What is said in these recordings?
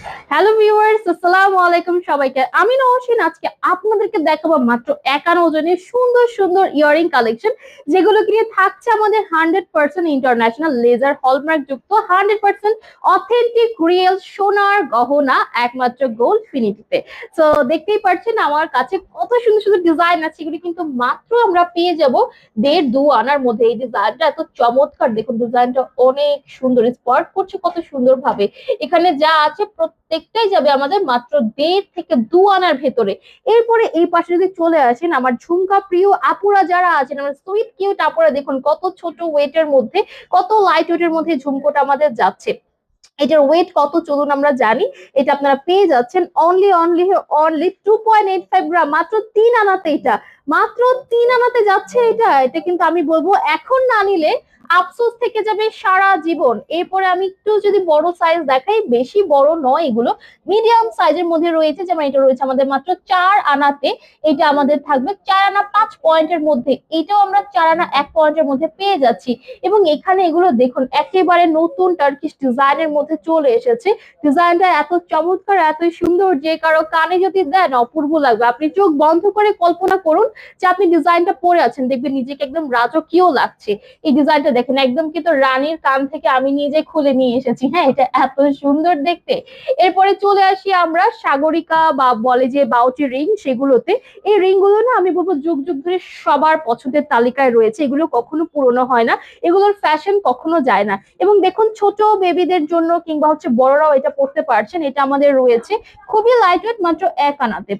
Hello viewers, আসসালামু আলাইকুম সবাইকে। আমি নওশিন আজকে আপনাদেরকে দেখাবো মাত্র 51 ওজনের সুন্দর সুন্দর ইয়ারিং কালেকশন, যেগুলো কিনে থাকছে আমাদের 100% ইন্টারন্যাশনাল লেজার হলমার্ক যুক্ত 100% অথেন্টিক রিয়েল সোনার গহনা একমাত্র গোল্ড ফিনিটিতে। তো দেখতেই পাচ্ছেন আমার কাছে কত সুন্দর সুন্দর ডিজাইন আছে, এগুলো কিন্তু মাত্র আমরা পেয়ে যাব 1.5-2 আনার মধ্যে। এই ডিজাইনটা এত চমৎকার, দেখুন ডিজাইনটা অনেক সুন্দর, স্পট করছে কত সুন্দর ভাবে। এখানে যা আছে প্রত্যেকটাই যাবে আমাদের মাত্র 1.5 থেকে 2 আনার ভেতরে। এরপরে এই পাশে যদি চলে আসেন, আমার ঝুমকা প্রিয় আপুরা যারা আছেন, আমার সুইট কিউট আপুরা, দেখুন কত ছোট ওয়েটের মধ্যে, কত লাইট ওয়েটের মধ্যে ঝুমকোটা আমাদের যাচ্ছে। এটার ওয়েট কত চলুন আমরা জানি। এটা আপনারা পেয়ে যাচ্ছেন অনলি অনলি অনলি 2.85 গ্রাম, মাত্র 3 আনাতে। এটা মাত্র 3 আনাতে যাচ্ছে। এটা এটা কিন্তু আমি বলবো এখন না নিলে আফসোস থেকে যাবে সারা জীবন। এরপরে আমি একটু যদি বড় সাইজ দেখাই, বেশি বড় নয় এগুলো, মিডিয়াম সাইজের মধ্যে রয়েছে। যেমন এটা রয়েছে আমাদের মাত্র 4 আনাতে। এটা আমাদের থাকবে 4 আনা 5 পয়েন্টের মধ্যে। এটাও আমরা 4 আনা 1 পয়েন্টের মধ্যে পেয়ে যাচ্ছি। এবং এখানে এগুলো দেখুন একেবারে নতুন টার্কিশ ডিজাইনের মধ্যে চলে এসেছে। ডিজাইনটা এত চমৎকার, এত সুন্দর, যে কারো কানে যদি দেন অপূর্ব লাগবে। আপনি চোখ বন্ধ করে কল্পনা করুন যে আপনি ডিজাইনটা পরে আছেন, দেখবেন নিজেকে একদম রাজকীয় লাগছে। এই ডিজাইনটা দেখেন, একদম কিন্তু রানীর কান থেকে আমি নিজে খুলে নিয়ে এসেছি। হ্যাঁ, এটা এত সুন্দর দেখতে। এরপরে চলে আসি আমরা সাগরিকা বা বলে যে বাউটি রিং, সেগুলোতে। এই রিং গুলো না আমি বলবো যুগ যুগ ধরে সবার পছন্দের তালিকায় রয়েছে। এগুলো কখনো পুরনো হয় না, এগুলোর ফ্যাশন কখনো যায় না। এবং দেখুন ছোট বেবিদের জন্য কিংবা হচ্ছে বড়রাও এটা পড়তে পারছেন। এটা আমাদের রয়েছে খুবই লাইট ওয়েট, মাত্র 1 আনাতে।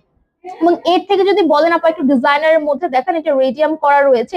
এবং এর থেকে যদি বলেন আপা একটু ডিজাইনারের মধ্যে দেখেন, এটা রেডিয়াম করা রয়েছে।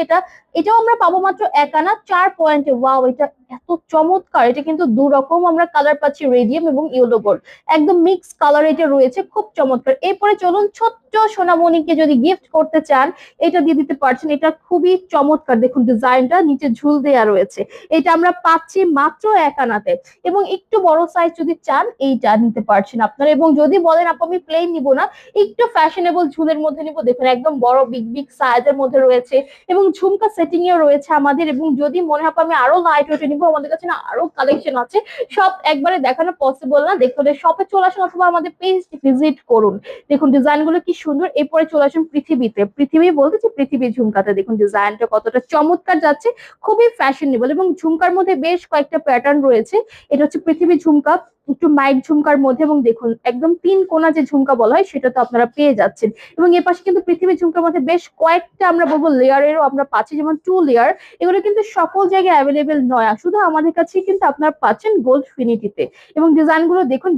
এটাও আমরা পাবো মাত্র 1 আনা 4 পয়েন্টে। ওয়াও, এটা এত চমৎকার। এটা কিন্তু 2 রকম আমরা কালার পাচ্ছি, রেডিয়াম এবং ইয়েলো গোল্ড, একদম মিক্স কালার এটা রয়েছে, খুব চমৎকার। এরপরে চলুন ছোট্ট সোনামণিকে যদি গিফট করতে চান, এটা দিয়ে দিতে পারছেন। এটা খুবই চমৎকার, দেখুন ডিজাইনটা নিচে ঝুল দেয়া রয়েছে। এটা আমরা পাচ্ছি মাত্র 1 আনাতে। এবং একটু বড় সাইজ যদি চান, এইটা নিতে পারছেন আপনারা। এবং যদি বলেন আপু আমি প্লেন নিব না, একটু ফ্যাশনেবল ঝুলের মধ্যে নিব, দেখুন একদম বড় বিগ বিগ সাইজের মধ্যে রয়েছে। এবং ঝুমকা সেটিং এও রয়েছে আমাদের। এবং যদি মনে হয় আমি আরো লাইট ওয়েটে নিবো, আমাদের কাছে না আরো কালেকশন আছে। সব একবারে দেখানো পসিবল না, দেখলে শপে চলে আসুন অথবা আমাদের পেজ ভিজিট করুন। দেখুন ডিজাইন গুলো কি সুন্দর। এরপরে চলে আসুন পৃথিবীতে। পৃথিবী বলতে যে পৃথিবী ঝুমকাতে দেখুন ডিজাইনটা কতটা চমৎকার যাচ্ছে, খুবই ফ্যাশনেবল। এবং ঝুমকার মধ্যে বেশ কয়েকটা প্যাটার্ন রয়েছে। এটা হচ্ছে পৃথিবী ঝুমকা, একটু মাইক ঝুমকার মধ্যে। এবং দেখুন একদম 3 কোনা যে ঝুমকা বলা হয়, সেটা তো আপনারা পেয়ে যাচ্ছেন। এবং এর পাশে কিন্তু পৃথিবী ঝুমকার মধ্যে বেশ কয়েকটা আমরা বলবো লেয়ারেরও আমরা পাচ্ছি, যেমন 2 লেয়ার। এগুলো কিন্তু সকল জায়গায় অ্যাভেলেবেল নয়, শুধু আমাদের কাছে কিন্তু আপনারা পাচ্ছেন গোল্ড ফিনিটিতে। এবং ডিজাইন গুলো দেখুন।